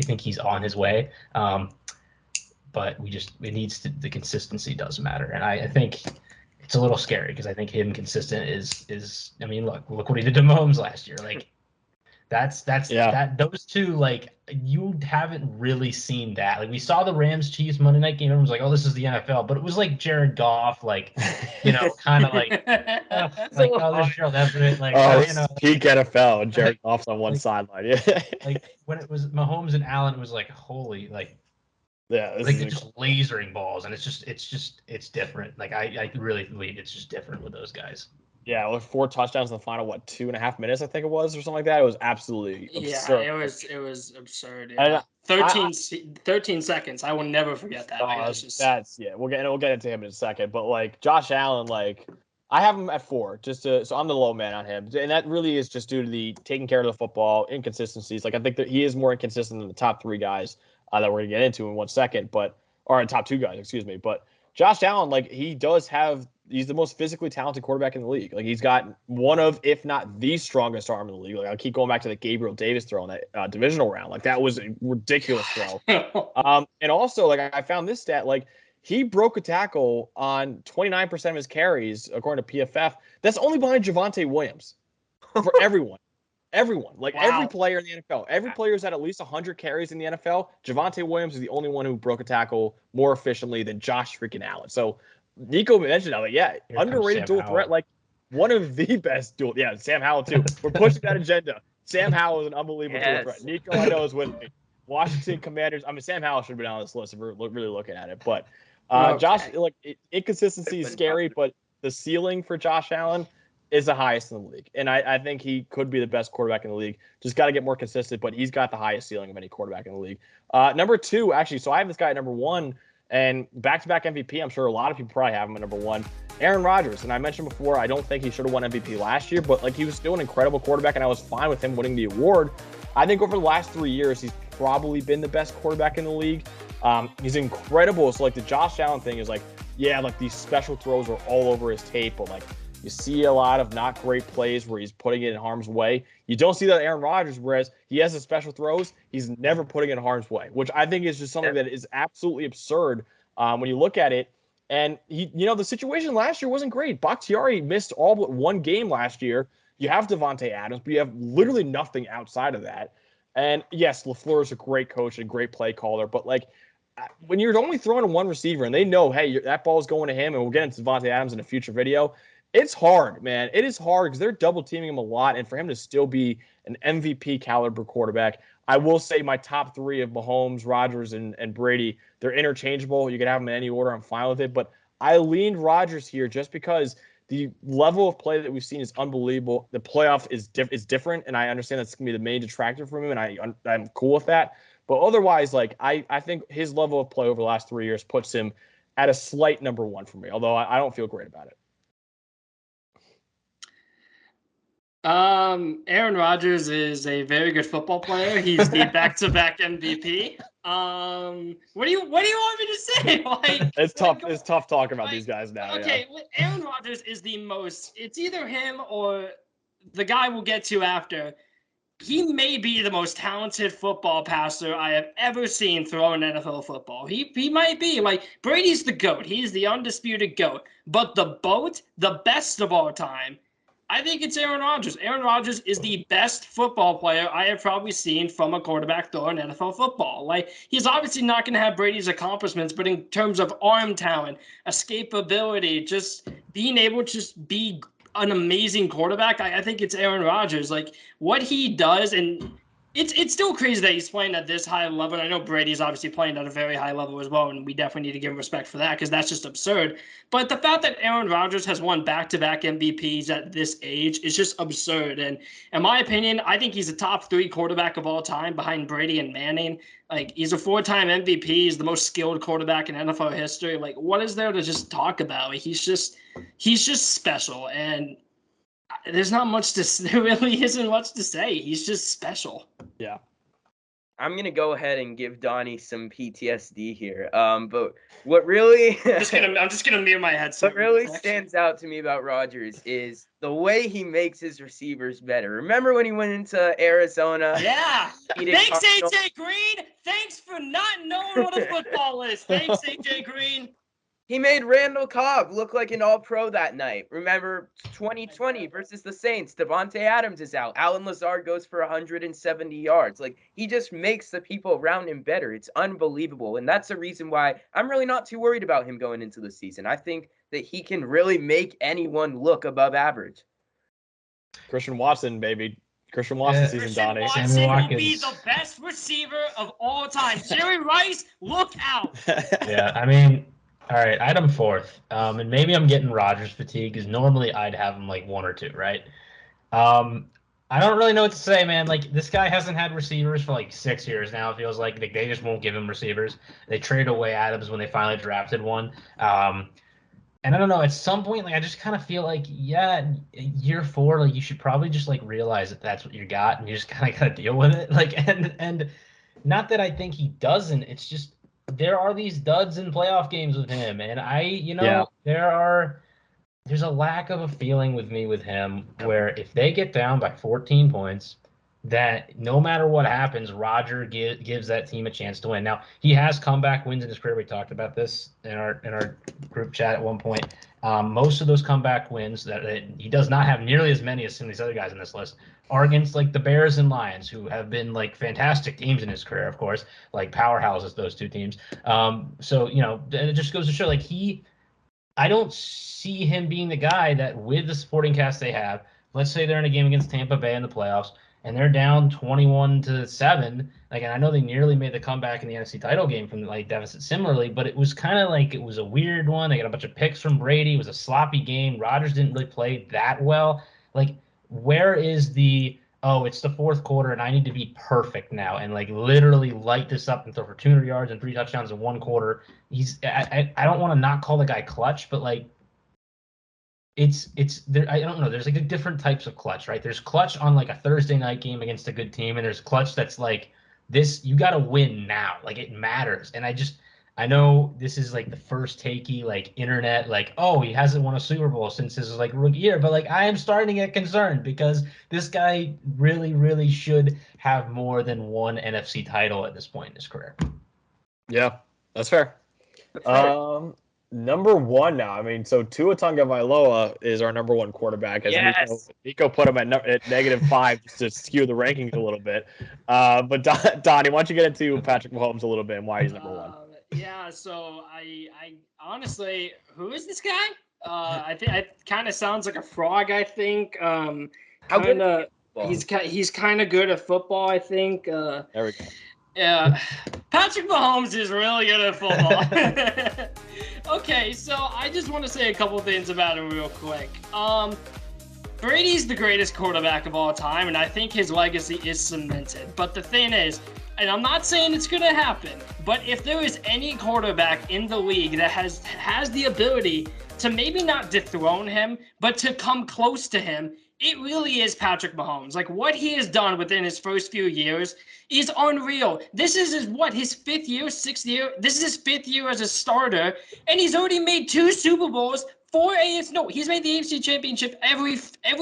think he's on his way. But the consistency does matter. And I think it's a little scary because I think him consistent is I mean, look what he did to Mahomes last year. Like those two, like you haven't really seen that. Like we saw the Rams Chiefs Monday night game. Everyone was like, oh, this is the NFL. But it was like Jared Goff, like, kind of like, there's Gerald Everett. Like, peak NFL. And Jared Goff's on one sideline. Yeah. Like when it was Mahomes and Allen, it was like, holy, like, yeah, like it's just lasering balls, and it's different. Like I really believe it's just different with those guys. Yeah, with 4 touchdowns in the final 2.5 minutes, I think it was, or something like that. It was absolutely absurd. Yeah, it was absurd. Yeah. 13 seconds. I will never forget that. We'll get into him in a second. But like Josh Allen, like I have him at 4, so I'm the low man on him, and that really is just due to the taking care of the football, inconsistencies. Like I think that he is more inconsistent than the top 3 guys that we're gonna get into in 1 second, or top 2 guys, excuse me. But Josh Allen, like he's the most physically talented quarterback in the league. Like he's got one of, if not the strongest arm in the league. Like I'll keep going back to the Gabriel Davis throw in that divisional round. Like that was a ridiculous throw. And also, like I found this stat, like he broke a tackle on 29% of his carries, according to PFF. That's only behind Javonte Williams for everyone. Everyone, like every player in the NFL, every player is at least 100 carries in the NFL. Javonte Williams is the only one who broke a tackle more efficiently than Josh freaking Allen. So Nico mentioned that, like, underrated dual threat, like one of the best dual. Yeah, Sam Howell too. We're pushing that agenda. Sam Howell is an unbelievable dual threat. Yes. Nico, I know, is with me. Washington Commanders. I mean, Sam Howell should be on this list if we're really looking at it. But Josh, like inconsistency is scary, but the ceiling for Josh Allen is the highest in the league. And I think he could be the best quarterback in the league. Just got to get more consistent, but he's got the highest ceiling of any quarterback in the league. Number 2, actually, so I have this guy at number 1, and back-to-back MVP. I'm sure a lot of people probably have him at number 1. Aaron Rodgers. And I mentioned before, I don't think he should have won MVP last year, but like he was still an incredible quarterback, and I was fine with him winning the award. I think over the last 3 years, he's probably been the best quarterback in the league. He's incredible. So like the Josh Allen thing is like, yeah, like these special throws are all over his tape, but like you see a lot of not great plays where he's putting it in harm's way. You don't see that Aaron Rodgers, whereas he has the special throws, he's never putting it in harm's way, which I think is just something that is absolutely absurd when you look at it. And the situation last year wasn't great. Bakhtiari missed all but one game last year. You have Devontae Adams, but you have literally nothing outside of that. And yes, LaFleur is a great coach and a great play caller, but like when you're only throwing to one receiver and they know, hey, that ball's going to him, and we'll get into Devontae Adams in a future video, it's hard, man. It is hard because they're double teaming him a lot, and for him to still be an MVP caliber quarterback, I will say my top 3 of Mahomes, Rodgers, and Brady, they're interchangeable. You can have them in any order. I'm fine with it, but I leaned Rodgers here just because the level of play that we've seen is unbelievable. The playoff is different, and I understand that's going to be the main detractor from him, and I'm cool with that. But otherwise, like I think his level of play over the last 3 years puts him at a slight number 1 for me, although I don't feel great about it. Aaron Rodgers is a very good football player. He's the back-to-back MVP. What do you want me to say? Like, it's tough. It's tough talking about these guys now. Okay, yeah. Aaron Rodgers is the most. It's either him or the guy we'll get to after. He may be the most talented football passer I have ever seen throw in NFL football. He might be. Like, Brady's the GOAT. He's the undisputed GOAT. But the best of all time, I think it's Aaron Rodgers. Aaron Rodgers is the best football player I have probably seen from a quarterback throw in NFL football. Like, he's obviously not going to have Brady's accomplishments, but in terms of arm talent, escapability, just being able to just be an amazing quarterback, I think it's Aaron Rodgers. Like, what he does, and it's still crazy that he's playing at this high level. And I know Brady's obviously playing at a very high level as well, and we definitely need to give him respect for that because that's just absurd. But the fact that Aaron Rodgers has won back-to-back MVPs at this age is just absurd. And in my opinion, I think he's a top 3 quarterback of all time behind Brady and Manning. Like, he's a 4-time MVP. He's the most skilled quarterback in NFL history. Like, what is there to just talk about? He's just special. And there's not much there really isn't much to say. He's just special. Yeah. I'm going to go ahead and give Donny some PTSD here. But what really I'm just going to mute my headset. What really stands out to me about Rodgers is the way he makes his receivers better. Remember when he went into Arizona? Yeah. Thanks, AJ Green. Thanks for not knowing what a football is. Thanks, AJ Green. He made Randall Cobb look like an all-pro that night. Remember 2020 versus the Saints. Devontae Adams is out. Allen Lazard goes for 170 yards. Like, he just makes the people around him better. It's unbelievable. And that's the reason why I'm really not too worried about him going into the season. I think that he can really make anyone look above average. Christian Watson, baby. Christian Watson season, Donny. Watson will be the best receiver of all time. Jerry Rice, look out. Yeah, I mean, all right, I had him 4th. And maybe I'm getting Rodgers fatigue because normally I'd have him like 1 or 2, right? I don't really know what to say, man. Like, this guy hasn't had receivers for like 6 years now. It feels like they just won't give him receivers. They traded away Adams when they finally drafted one. And I don't know, at some point, like, I just kind of feel like, yeah, year 4, like, you should probably just like realize that that's what you got, and you just kind of got to deal with it. Like, and not that I think he doesn't. It's just there are these duds in playoff games with him, and there's a lack of a feeling with me with him where if they get down by 14 points, that no matter what happens, Roger gives that team a chance to win. Now, he has comeback wins in his career. We talked about this in our group chat at one point. Most of those comeback wins that he does not have nearly as many as some of these other guys on this list are against like the Bears and Lions, who have been like fantastic teams in his career, of course, like powerhouses, those two teams. So, it just goes to show like I don't see him being the guy that with the supporting cast they have, let's say they're in a game against Tampa Bay in the playoffs, and they're down 21-7. Like, and I know they nearly made the comeback in the NFC title game from like deficit similarly, but it was kind of like it was a weird one. They got a bunch of picks from Brady. It was a sloppy game. Rodgers didn't really play that well. Like, where is the it's the fourth quarter and I need to be perfect now and like literally light this up and throw for 200 yards and 3 touchdowns in one quarter? I don't want to not call the guy clutch, but like it's there. I don't know. There's like different types of clutch, right? There's clutch on like a Thursday night game against a good team, and there's clutch that's like this. You got to win now. Like it matters. And I know this is like the first takey like internet like, oh, he hasn't won a Super Bowl since his like rookie year, but like I am starting to get concerned because this guy really, really should have more than one NFC title at this point in his career. Yeah, that's fair. Number one now. I mean, so Tua Tagovailoa is our number one quarterback. As Yes. Nico put him at -5 just to skew the rankings a little bit. But Donnie, why don't you get into Patrick Mahomes a little bit and why he's number one? Yeah, so I honestly, who is this guy? I think it kind of sounds like a frog. I think. How good? He's kind of good at football. I think. There we go. Yeah, Patrick Mahomes is really good at football. Okay, so I just want to say a couple things about him real quick. Brady's the greatest quarterback of all time, and I think his legacy is cemented. But the thing is, and I'm not saying it's going to happen, but if there is any quarterback in the league that has the ability to maybe not dethrone him, but to come close to him, it really is Patrick Mahomes. Like, what he has done within his first few years is unreal. This is his fifth year, sixth year? This is his fifth year as a starter, and he's already made 2 Super Bowls, he's made the AFC Championship every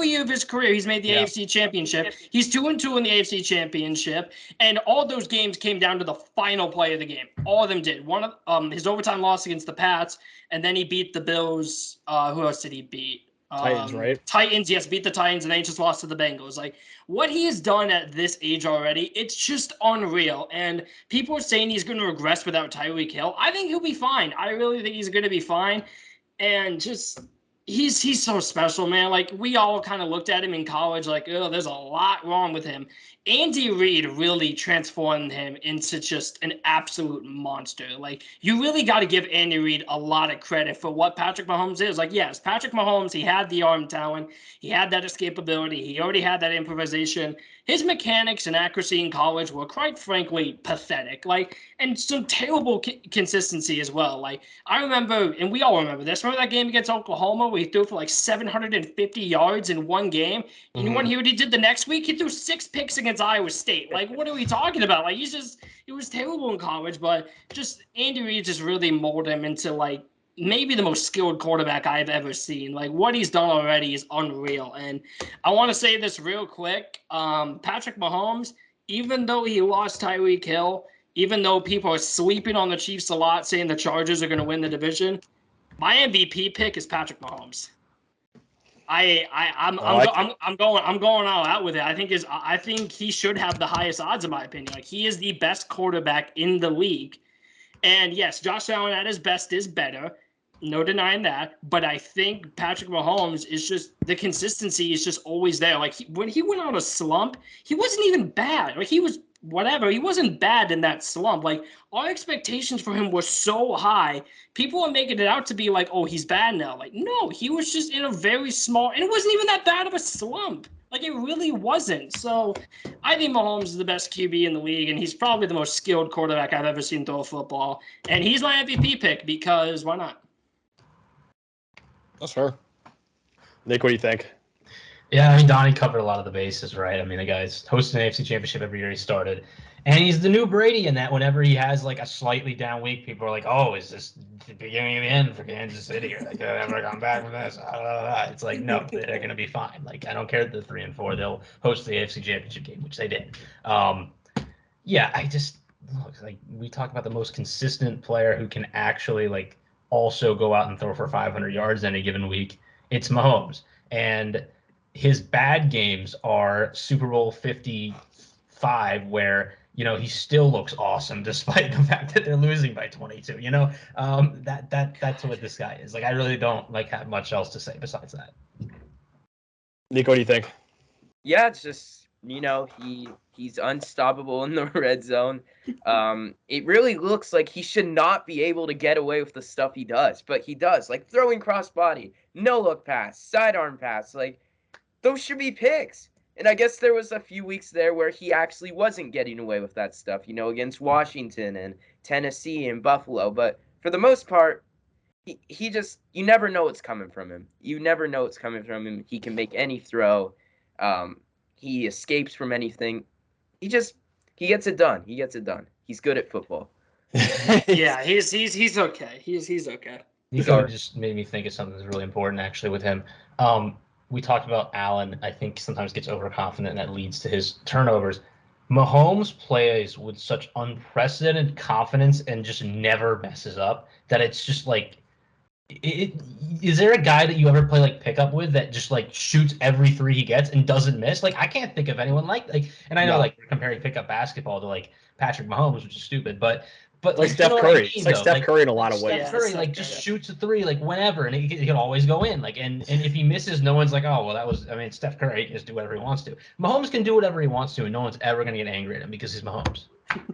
year of his career. He's made the AFC Championship. He's 2-2 in the AFC Championship, and all those games came down to the final play of the game. All of them did. One of his overtime loss against the Pats, and then he beat the Bills. Who else did he beat? Titans, right? Titans, yes, beat the Titans, and then he just lost to the Bengals. Like, what he has done at this age already, it's just unreal. And people are saying he's going to regress without Tyreek Hill. I think he'll be fine. I really think he's going to be fine. And just he's so special, man. Like, we all kind of looked at him in college like, oh, there's a lot wrong with him. Andy Reid really transformed him into just an absolute monster. Like, you really got to give Andy Reid a lot of credit for what Patrick Mahomes is. Like, yes, Patrick Mahomes, he had the arm talent. He had that escapability. He already had that improvisation. His mechanics and accuracy in college were quite frankly pathetic. Like, and some terrible consistency as well. Like, I remember, and we all remember this. Remember that game against Oklahoma where he threw for like 750 yards in one game? And you want to hear what he did the next week? He threw 6 picks against Iowa State. Like, what are we talking about? Like, he was terrible in college, but just Andy Reid just really molded him into like maybe the most skilled quarterback I've ever seen. Like, what he's done already is unreal. And I want to say this real quick. Patrick Mahomes, even though he lost Tyreek Hill, even though people are sleeping on the Chiefs a lot, saying the Chargers are going to win the division, my MVP pick is Patrick Mahomes. I'm going all out with it. I think he should have the highest odds in my opinion. Like, he is the best quarterback in the league. And yes, Josh Allen at his best is better. No denying that. But I think Patrick Mahomes is just, the consistency is just always there. Like, when he went on a slump, he wasn't even bad. Like, he was whatever. He wasn't bad in that slump. Like, our expectations for him were so high. People are making it out to be like, oh, he's bad now. Like, no, he was just in a very small, and it wasn't even that bad of a slump. Like, it really wasn't. So I think Mahomes is the best QB in the league, and he's probably the most skilled quarterback I've ever seen throw a football. And he's my MVP pick because why not? That's fair. Nick, what do you think? Yeah, I mean, Donny covered a lot of the bases, right? I mean, the guy's hosting an AFC Championship every year he started. And he's the new Brady in that whenever he has, like, a slightly down week, people are like, oh, is this the beginning of the end for Kansas City? Or, like, they'll never come back from this. It's like, no, they're going to be fine. Like, I don't care if they're 3-4. They'll host the AFC Championship game, which they did. Yeah, I just, look, like, we talk about the most consistent player who can actually, like, also go out and throw for 500 yards any given week. It's Mahomes. And his bad games are Super Bowl 55, where, you know, he still looks awesome despite the fact that they're losing by 22. You know, that's what this guy is. Like, I really don't like have much else to say besides that. Nico, what do you think? Yeah, it's just he's unstoppable in the red zone. It really looks like he should not be able to get away with the stuff he does, but he does. Like throwing crossbody, no look pass, sidearm pass, like those should be picks. And I guess there was a few weeks there where he actually wasn't getting away with that stuff, against Washington and Tennessee and Buffalo. But for the most part, he just, you never know what's coming from him. You never know what's coming from him. He can make any throw. He escapes from anything. He gets it done. He gets it done. He's good at football. Yeah, he's okay. He's okay. Nico just made me think of something that's really important actually with him. We talked about Allen. I think sometimes gets overconfident and that leads to his turnovers. Mahomes plays with such unprecedented confidence and just never messes up that it's just like, is there a guy that you ever play like pickup with that just like shoots every three he gets and doesn't miss? Like I can't think of anyone like, and I know like we're comparing pickup basketball to like Patrick Mahomes, which is stupid, but like Steph Curry. It's like Steph Curry in a lot of ways. Steph Curry like just shoots a three like whenever, and he can always go in. Like and if he misses, no one's like, oh well, that was. I mean, Steph Curry can just do whatever he wants to. Mahomes can do whatever he wants to, and no one's ever gonna get angry at him because he's Mahomes.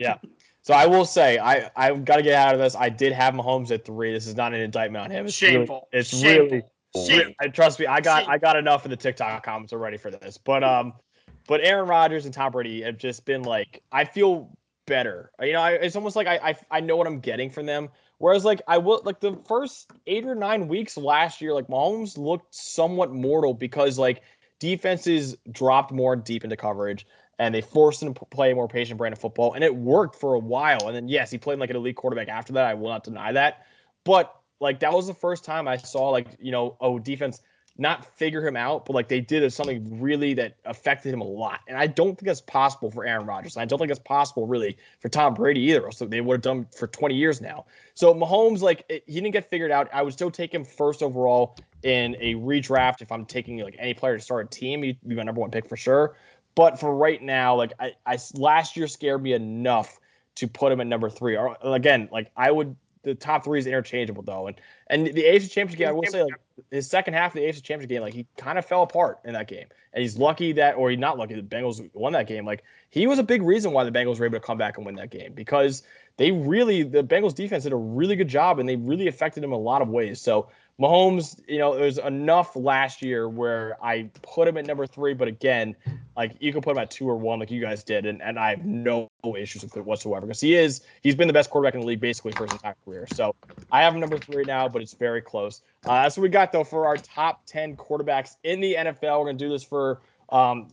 Yeah. So I will say I've got to get out of this. I did have Mahomes at 3. This is not an indictment on him. It's shameful. Really, it's shameful. really. Trust me. I got enough of the TikTok comments already for this. But Aaron Rodgers and Tom Brady have just been like, I feel better. It's almost like I know what I'm getting from them. Whereas like I will like the first 8 or 9 weeks last year, like Mahomes looked somewhat mortal because like defenses dropped more deep into coverage. And they forced him to play a more patient brand of football. And it worked for a while. And then, yes, he played like an elite quarterback after that. I will not deny that. But, like, that was the first time I saw, like, defense not figure him out. But, like, they did something really that affected him a lot. And I don't think that's possible for Aaron Rodgers. And I don't think that's possible, really, for Tom Brady either. So they would have done for 20 years now. So Mahomes, like, he didn't get figured out. I would still take him first overall in a redraft. If I'm taking, like, any player to start a team, he'd be my number 1 pick for sure. But for right now, like I last year scared me enough to put him at number 3. Or again, like the top 3 is interchangeable though. And the AFC Championship game, I will say, like his second half of the AFC Championship game, like he kind of fell apart in that game. And he's lucky that, or he's not lucky, the Bengals won that game. Like he was a big reason why the Bengals were able to come back and win that game because the Bengals defense did a really good job and they really affected him in a lot of ways. So Mahomes, it was enough last year where I put him at number 3, but again, like you can put him at 2 or 1 like you guys did, and I have no issues with it whatsoever because he's been the best quarterback in the league basically for his entire career. So I have him number 3 now, but it's very close. That's what we got though for our top 10 quarterbacks in the NFL. We're gonna do this for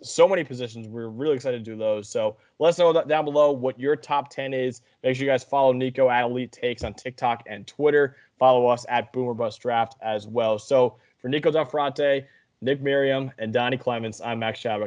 so many positions. We're really excited to do those. So let us know down below what your top 10 is. Make sure you guys follow Nico at Elite Takes on TikTok and Twitter. Follow us at Boomer Bust Draft as well. So for Nico Delfrate, Nick Merriam, and Donny Clemons, I'm Max Chadwick.